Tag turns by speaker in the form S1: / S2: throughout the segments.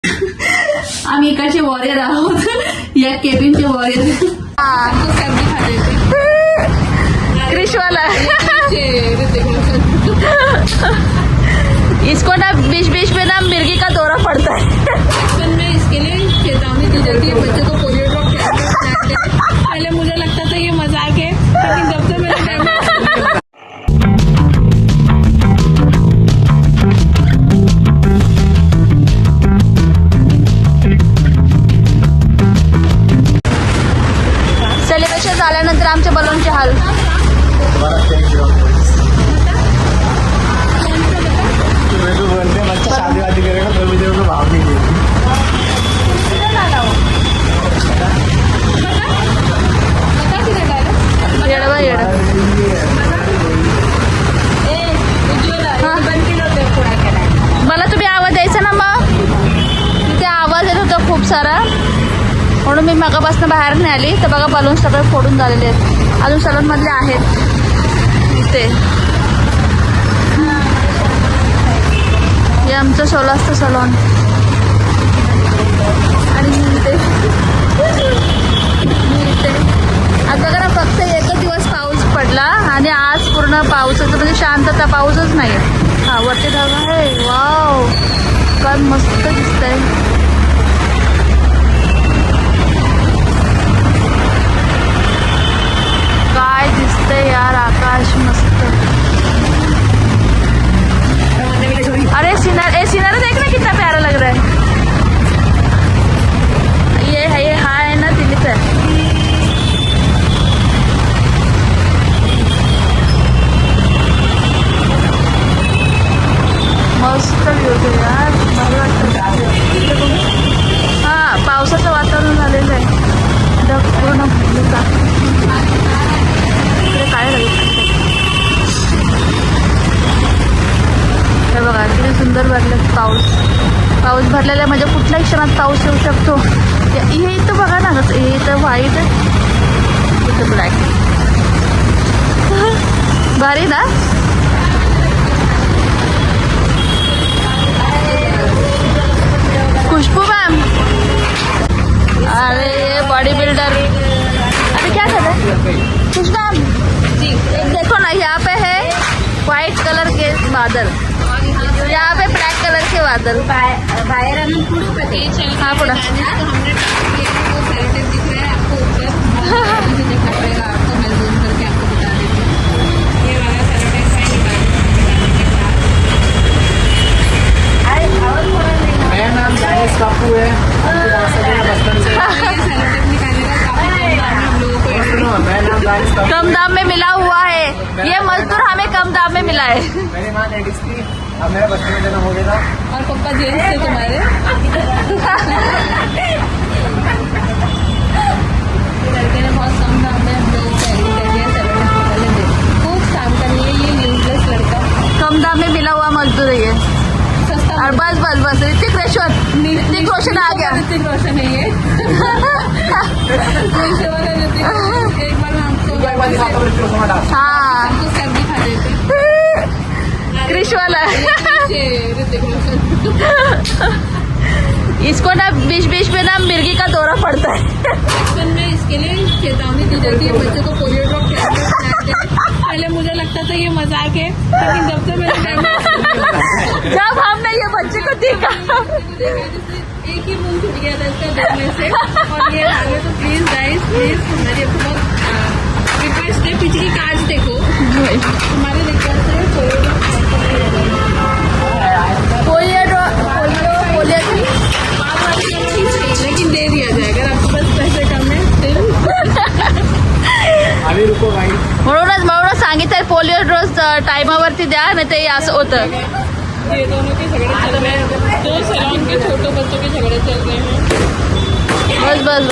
S1: आम्ही इकडचे वॉरियर आहोत, या केबिनचे वॉरियर.
S2: क्रिशवाला इसको ना बीच बीच में ना मिर्गी का दौरा पड़ता है.
S1: बचपन में इसके लिए चेतावनी दी जाती है बच्चे को पोलियो ड्रॉप पहले मुझे लगता था ये मजाक है, लेकिन जब से मैंने
S2: सेलिब्रेशन झाल्यानंतर आमच्या बलूनचे हाल.
S3: शादी करेगा तो मुझे उनको भाव नहीं देगी.
S2: येडवा येड. मला तुम्ही आवाज द्यायचा ना, मग तिथे आवाज येत होता खूप सारा, म्हणून मी मगापासून बाहेर नाही आली. तर बघा बलून सगळे फोडून झालेले आहेत, अजून सलूनमधले आहेत इथे. हे आमचं सोलासचं सलून. आणि इथे आता बघा ना, फक्त एकच दिवस पाऊस पडला आणि आज पूर्ण पावसाचं म्हणजे शांतता, पाऊसच नाही. हा वरती धागा आहे. वाव, काय मस्त दिसतंय. काय दिसतंय यार, आकाश मस्त. अरे सीनरी देख ना, कितना प्यारा लग रहा है. ये है ना दिल्ली से. मस्त व्ह्यू यार, भारी वाटतं. हा, पावसाचं वातावरण झालेलं आहे. ढग पूर्ण भरलेला. इकडे काय लागेल हे बघा, किती सुंदर भरलं. पाऊस भरलेला म्हणजे कुठल्याही क्षणात पाऊस येऊ शकतो. हे इथं बघा ना, हे इथं व्हाईट आहे, इथं ब्लॅक. भारी ना. खुशबू मैम, अरे बॉडी बिल्डर. अरे क्या कर रहे हैं खुशबू मैम जी? देखो ना, यहाँ पे है व्हाइट कलर के बादल, यहाँ पे ब्लैक कलर के बादल.
S1: बाहर हमें पूरा पता है.
S2: हाँ पूरा.
S1: वो सेलेक्टेड दिख रहा है आपको ऊपर, मुझे देखना पड़ेगा आपको. मैं जूम करके आपको बता देती हूँ. ये वाला सेलेक्टेड साइन
S3: मेरा नाम जानिस कापू है. बचपन से
S1: सेलेक्टेड निकालने का काफी कम दाम हम लोगों को.
S3: मेरा नाम जानिस कापू.
S2: कम दाम में मिला हुआ है, ये मजदूर हमें कम दाम में मिला है.
S3: मेरी माँ लेडीज थी, अब मेरा बचपन में जन्म हो गया था.
S1: और पप्पा जेंट्स थे तुम्हारे. लड़के ने बहुत कम दाम में हम लोगों को एग्री कर दिया. सेलेक्टेड खूब काम कर लिए. ये यूजलेस लड़का
S2: कम दाम में मिला हुआ मजदूर है ये.
S1: सस्ता.
S2: और बस बस बस ऋतिक रोशन आ गया.
S1: ऋतिक रोशन है ये. एक बार
S2: हाँ,
S1: हमको सब दिखा देते.
S2: क्रिशवाला.
S1: ऋतिक रोशन.
S2: इसको ना बीच बीच में ना मिर्गी का दौरा पड़ता है.
S1: बचपन में इसके लिए चेतावनी दी जाती है बच्चे को पोलियो ड्रॉप पहले मुझे लगता था ये मजाक है, लेकिन जब से मैंने
S2: जब हमने ये बच्चे को देखा,
S1: एक ही मुंह छूट गया था इसका देखने से. और ये आगे तो प्लीज गाइस, प्लीज हमारी बहुत रिक्वेस्ट है, पिछली काज देखो. हमारे रिक्वेस्ट है लेकिन दे दिया जाए अगर आपके पास पैसे कम है.
S3: अभी रुको भाई.
S2: म्हणूनच सांगितलं पोलिओ डोस टाइमावरती द्या, नाही ते असं होतं.
S1: ये दोनों के झगड़े चल रहे हैं, 2 सैलून के छोटे बच्चों के झगड़े चल रहे हैं.
S2: बस बस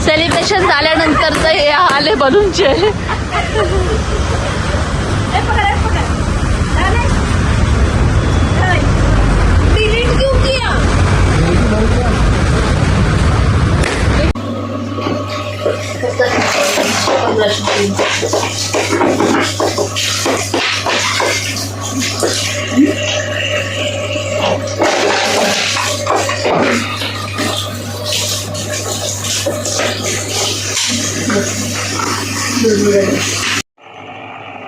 S2: सेलिब्रेशन झाल्यानंतर तर हे आले बलूनचे.
S1: डिलीट क्यों किया?
S3: ऑलरेडी.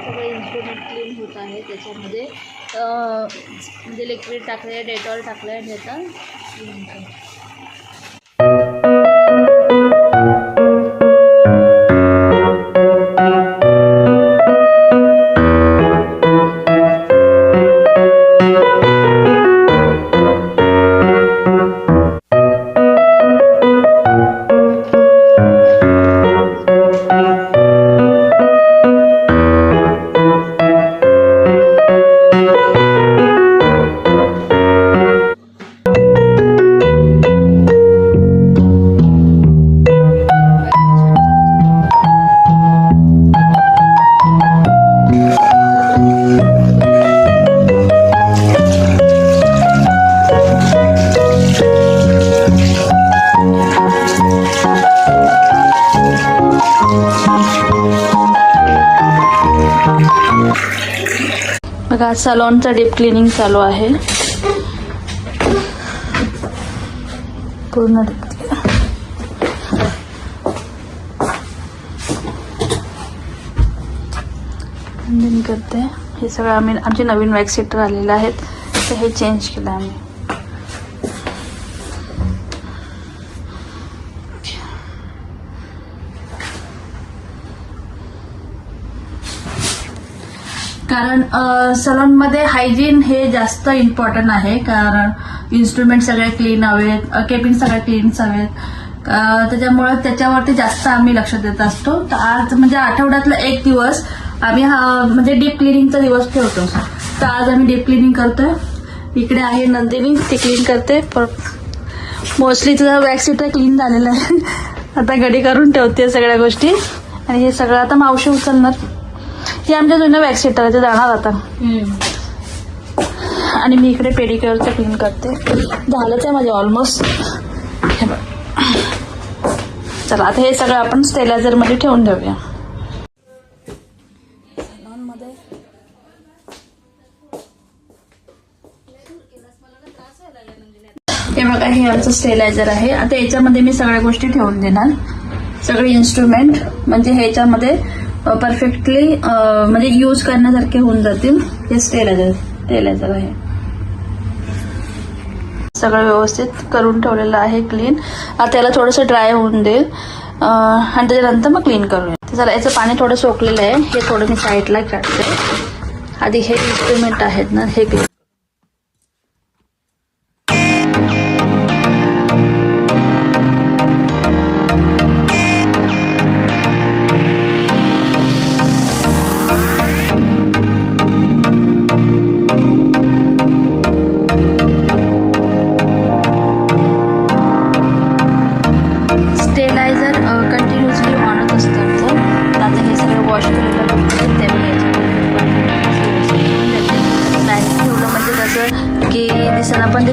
S2: सगळं इन्स्ट्रुमेंट क्लीन होत आहे. त्याच्यामध्ये म्हणजे लिक्विड टाकले, डेटॉल टाकले आणि आता क्लीन होतं. बघा सलॉनचं डीप क्लिनिंग चालू आहे. पूर्ण क्लीनिंग करते. हे सगळं आमचे नवीन वॅक्स सेटर आलेले आहेत, तर हे चेंज केलं आम्ही. कारण सलॉनमध्ये हायजीन हे जास्त इम्पॉर्टंट आहे. कारण इन्स्ट्रुमेंट सगळे क्लीन हवेत, केबिन सगळे क्लीन हवेत, त्याच्यामुळे त्याच्यावरती जास्त आम्ही लक्ष देत असतो. तर आज म्हणजे आठवड्यातला एक दिवस आम्ही म्हणजे डीप क्लिनिंगचा दिवस ठेवतो. तर आज आम्ही डीप क्लिनिंग करतोय. इकडे आहे नंदिनी, ती क्लीन करते. मोस्टली तुझा वॅक्स सीटर क्लीन झालेला आहे. आता घडी करून ठेवते सगळ्या गोष्टी. आणि हे सगळं आता मावशी उचलणार. हे आमच्या जुन्या वॅक्स सीटरचे जाणार आता. आणि मी इकडे पेडिक्युअरचं क्लीन करते. झालंच आहे माझे ऑलमोस्ट. हे बघ. चला आता हे सगळं आपण स्टेलायझरमध्ये ठेवून ठेवूया. हे बघा, हे आमचं स्टेलायझर आहे. आता याच्यामध्ये मी सगळ्या गोष्टी ठेवून देणार, सगळे इन्स्ट्रुमेंट. म्हणजे ह्याच्यामध्ये परफेक्टली म्हणजे यूज करण्यासारखे होऊन जातील. हे स्टेलायझर आहे. सगळं व्यवस्थित करून ठेवलेलं आहे क्लीन. आता त्याला थोडंसं ड्राय होऊन देईल आणि त्याच्यानंतर मग क्लीन करूया. तर चला, याचं पाणी थोडं सोकलेलं आहे, हे थोडं मी साईडला काढते. आधी हे इन्स्ट्रुमेंट आहेत ना, हे क्लीन. कंटिन्युअसली ऑनच असतं. आता हे सगळं वॉश केलेलं ठेवलं म्हणजे कसं की दिसायला पण ते.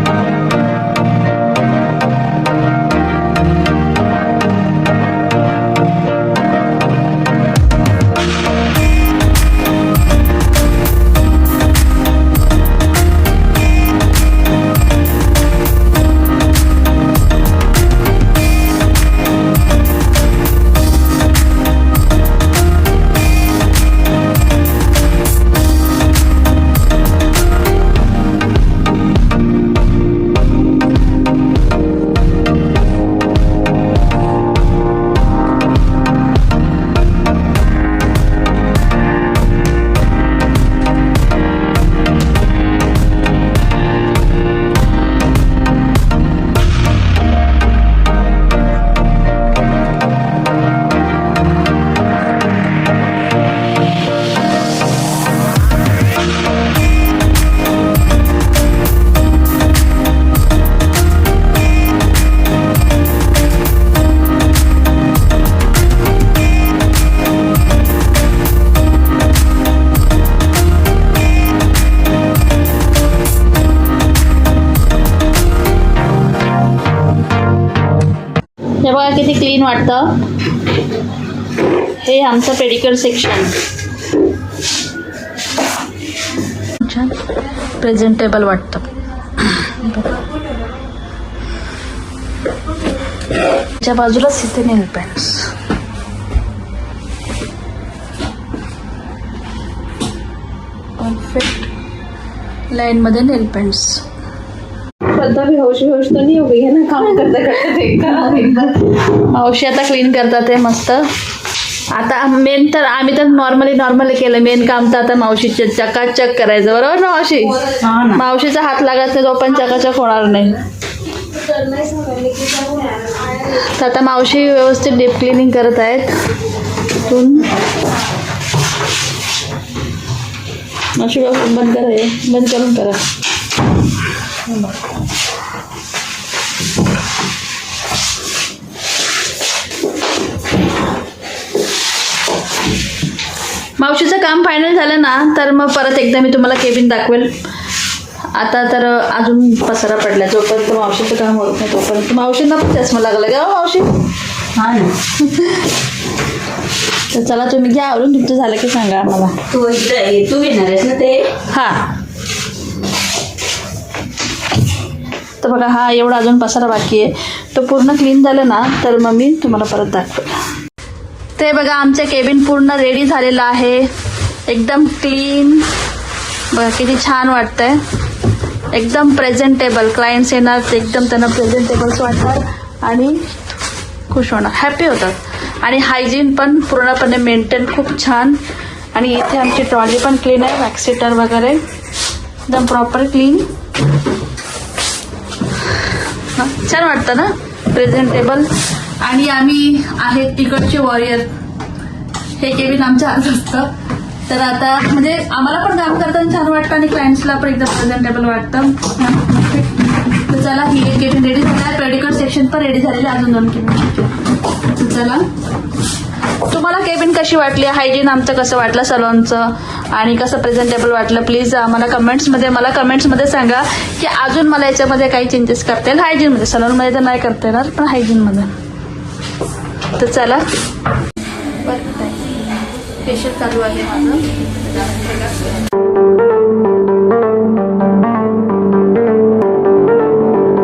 S2: हे बघा किती क्लीन वाटतं. हे आमचं पेडिक्युअर सेक्शन. छान प्रेझेंटेबल वाटतं. त्याच्या बाजूलाच इथे नेल पेंट्स. परफेक्ट लाईनमध्ये नेल पेंट्स.
S1: पता भी होश तो नहीं हो गई है ना काम करते करते देखा.
S2: मावशी आता क्लीन करतात ते मस्त. आता मेन तर आम्ही तर नॉर्मली केलं. मेन काम तर आता मावशीचे चकाचक करायचं, बरोबर ना मावशी?
S3: हाँ ना.
S2: मावशीचा हात लागत नाही तो पण चकाचक होणार नाही. तर आता मावशी व्यवस्थित डीप क्लिनिंग करत आहेत. इथून मावशी बंद करा, हे बंद करून करा. मावशीचं काम फायनल झालं ना तर मग परत एकदा मी तुम्हाला केबिन दाखवेल. आता तर अजून पसारा पडला. जोपर्यंत मावशीचं काम होत नाही तोपर्यंत मावशींना पण चष्मा लागला का मावशी?
S3: हाँ ना.
S2: तर चला तुम्ही घ्या आवरून. तुमचं झालं की सांगा आम्हाला.
S3: तू येणार आहेस ना ते?
S2: हां. तर बघा हा एवढा अजून पसारा बाकी आहे. तो पूर्ण क्लीन झालं ना तर मग मी तुम्हाला परत दाखवेल. ते बघा आमचं केबिन पूर्ण रेडी झालेलं आहे. एकदम क्लीन. बघा किती छान वाटतंय. एकदम प्रेझेंटेबल. क्लायंट्स येणार ते एकदम त्यांना प्रेझेंटेबल्स वाटणार आणि खुश होणार, हॅपी होतात. आणि हायजीन पण पूर्णपणे मेंटेन, खूप छान. आणि इथे आमची ट्रॉली पण क्लीन आहे. बॅक सीटर वगैरे एकदम प्रॉपर क्लीन. छान वाटतं ना, प्रेझेंटेबल. आणि आम्ही आहेत तिकडचे वॉरियर. हे केबिन आमच्या हातात असतं. तर आता म्हणजे आम्हाला पण काम करताना छान वाटतं आणि क्लायंट्सला पण एकदम प्रेझेंटेबल वाटतं. तर चला ही एक केबिन रेडी झाला आहे. पेडिक्युअर सेक्शन पण रेडी झालेले आहे. अजून 2 केबिन. तर चला तुम्हाला केबिन कशी वाटली, हायजीन आमचं कसं वाटलं सलॉनचं आणि कसं प्रेझेंटेबल वाटलं, प्लीज मला कमेंट्समध्ये सांगा की अजून मला याच्यामध्ये काही चेंजेस करता येईल. हायजीनमध्ये, सलॉनमध्ये तर नाही करता येणार पण हायजीनमध्ये. तर चला फेशियल चालू आहे माझं.